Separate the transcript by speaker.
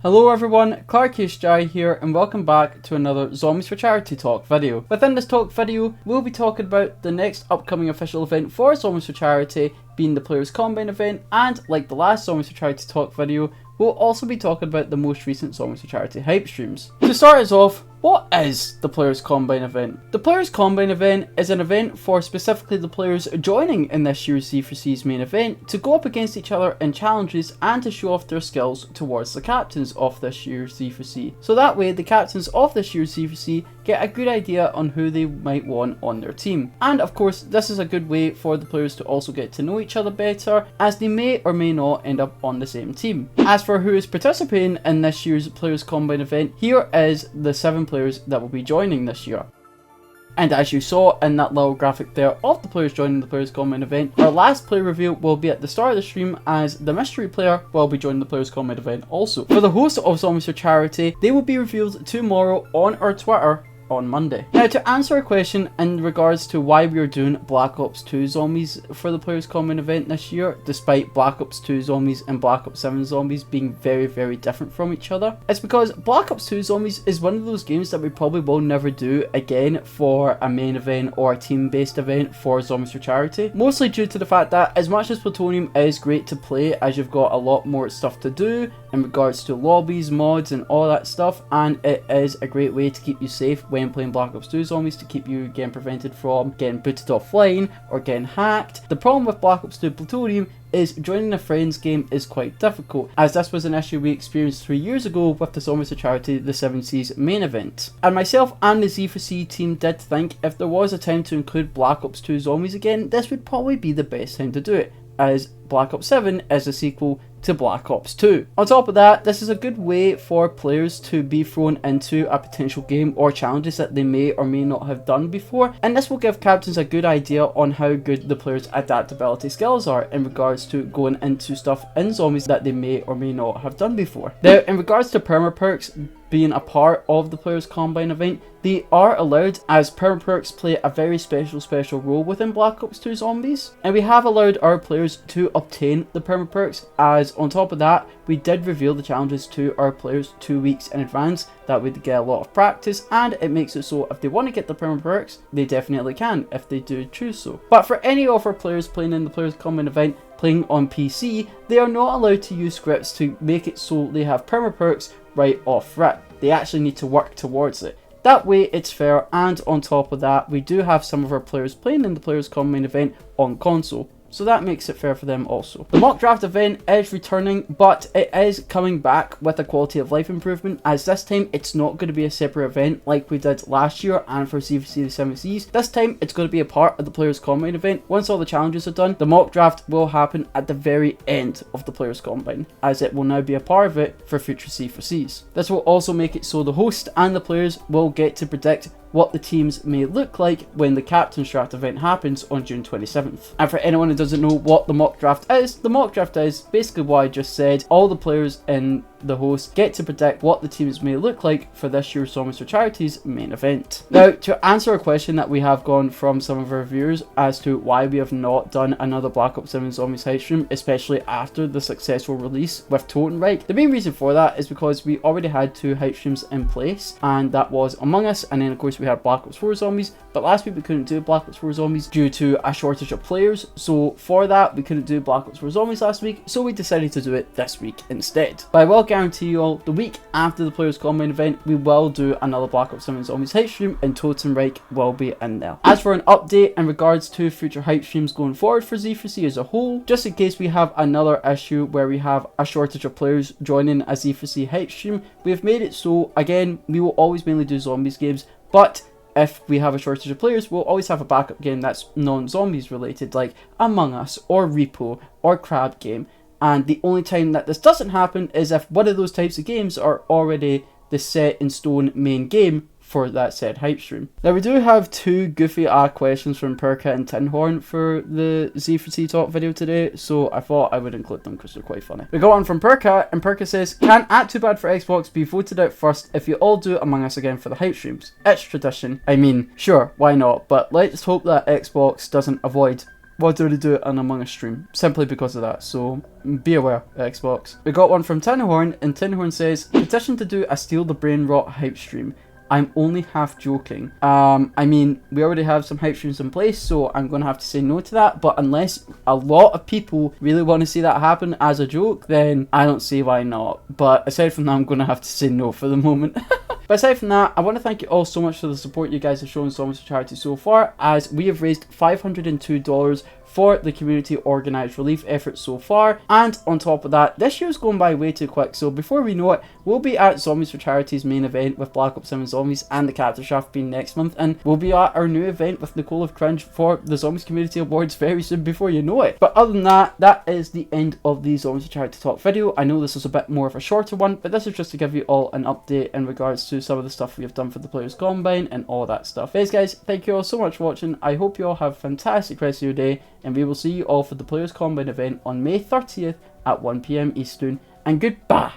Speaker 1: Hello everyone, Clark here and welcome back to another Zombies for Charity Talk video. Within this talk video, we'll be talking about the next upcoming official event for Zombies for Charity, being the Players Combine event, and like the last Zombies for Charity Talk video, we'll also be talking about the most recent Zombies for Charity Hype Streams. To start us off, what is the Players Combine event? The Players Combine event is an event for specifically the players joining in this year's Z4C's main event to go up against each other in challenges and to show off their skills towards the captains of this year's Z4C. So that way the captains of this year's Z4C get a good idea on who they might want on their team. And of course this is a good way for the players to also get to know each other better, as they may or may not end up on the same team. As for who is participating in this year's Players Combine event, here is the 7 players that will be joining this year. And as you saw in that little graphic there of the players joining the Players Combine event, our last player reveal will be at the start of the stream, as the mystery player will be joining the Players Combine event also. For the host of Zombies for Charity, they will be revealed tomorrow on our Twitter on Monday. Now, to answer a question in regards to why we are doing Black Ops 2 zombies for the Players Combine event this year, despite Black Ops 2 zombies and Black Ops 7 zombies being very different from each other, it's because Black Ops 2 zombies is one of those games that we probably will never do again for a main event or a team-based event for Zombies for Charity, mostly due to the fact that as much as Plutonium is great to play, as you've got a lot more stuff to do in regards to lobbies, mods and all that stuff, and it is a great way to keep you safe when playing Black Ops 2 zombies, to keep you getting prevented from getting booted offline or getting hacked. The problem with Black Ops 2 Plutonium is joining a friend's game is quite difficult, as this was an issue we experienced 3 years ago with the Zombies for Charity the 7C's main event. And myself and the Z4C team did think if there was a time to include Black Ops 2 zombies again, this would probably be the best time to do it, as Black Ops 7 is a sequel to Black Ops 2. On top of that, this is a good way for players to be thrown into a potential game or challenges that they may or may not have done before, and this will give captains a good idea on how good the players' adaptability skills are in regards to going into stuff in zombies that they may or may not have done before. Now, in regards to Perma perks being a part of the Players Combine event, they are allowed, as Perma perks play a very special role within Black Ops 2 zombies, and we have allowed our players to obtain the Perma perks, as on top of that we did reveal the challenges to our players 2 weeks in advance. That way they get a lot of practice, and it makes it so if they want to get the Perma perks, they definitely can if they do choose so. But for any of our players playing in the Players Combine event playing on PC, they are not allowed to use scripts to make it so they have Perma perks right off rip. They actually need to work towards it. That way it's fair, and on top of that we do have some of our players playing in the Players Combine event on console, so that makes it fair for them also. The mock draft event is returning, but it is coming back with a quality of life improvement, as this time it's not going to be a separate event like we did last year and for Z4C the 7Cs. This time it's going to be a part of the Players Combine event. Once all the challenges are done, the mock draft will happen at the very end of the Players Combine, as it will now be a part of it for future Z4Cs. This will also make it so the host and the players will get to predict what the teams may look like when the Captain's Draft event happens on June 27th. And for anyone who doesn't know what the mock draft is, the mock draft is basically what I just said. All the players in the host get to predict what the teams may look like for this year's Zombies for Charity's main event. Now, to answer a question that we have gone from some of our viewers as to why we have not done another Black Ops 7 Zombies Hype Stream, especially after the successful release with Totenreich, the main reason for that is because we already had 2 hype streams in place, and that was Among Us, and then of course we had Black Ops 4 Zombies, but last week we couldn't do Black Ops 4 Zombies due to a shortage of players, so for that we couldn't do Black Ops 4 Zombies last week, so we decided to do it this week instead. But I will guarantee you all, the week after the Players Combine event, we will do another Black Ops 7 Zombies Hype Stream, and Totenreich will be in there. As for an update in regards to future hype streams going forward for Z4C as a whole, just in case we have another issue where we have a shortage of players joining a Z4C hype stream, we have made it so, again, we will always mainly do zombies games, but if we have a shortage of players, we'll always have a backup game that's non-zombies related, like Among Us or Repo or Crab Game. And the only time that this doesn't happen is if one of those types of games are already the set in stone main game for that said hype stream. Now, we do have 2 goofy questions from Perka and Tinhorn for the Z4C Talk video today, so I thought I would include them because they're quite funny. We got one from Perka, and Perka says, "Can At Too Bad for Xbox be voted out first if you all do Among Us again for the hype streams? It's tradition." I mean, sure, why not, but let's hope that Xbox doesn't avoid why do they do it on Among Us stream? Simply because of that, so be aware, Xbox. We got one from Tinhorn, and Tinhorn says, petition to do a Steal the Brainrot hype stream. I'm only half joking. I mean, we already have some hype streams in place, so I'm going to have to say no to that. But unless a lot of people really want to see that happen as a joke, then I don't see why not. But aside from that, I'm going to have to say no for the moment. But aside from that, I want to thank you all so much for the support you guys have shown Zombies for Charity so far, as we have raised $502 for the community organised relief effort so far. And on top of that, this year's going by way too quick, so before we know it, we'll be at Zombies for Charity's main event with Black Ops 7 Zombies and the Capture Shaft being next month, and we'll be at our new event with Nicole of Cringe for the Zombies Community Awards very soon before you know it. But other than that, that is the end of the Zombies for Charity Talk video. I know this is a bit more of a shorter one, but this is just to give you all an update in regards to some of the stuff we have done for the Players Combine and all that stuff. Anyways guys, thank you all so much for watching. I hope you all have a fantastic rest of your day, and we will see you all for the Players Combine event on May 30th at 1 PM Eastern, and goodbye!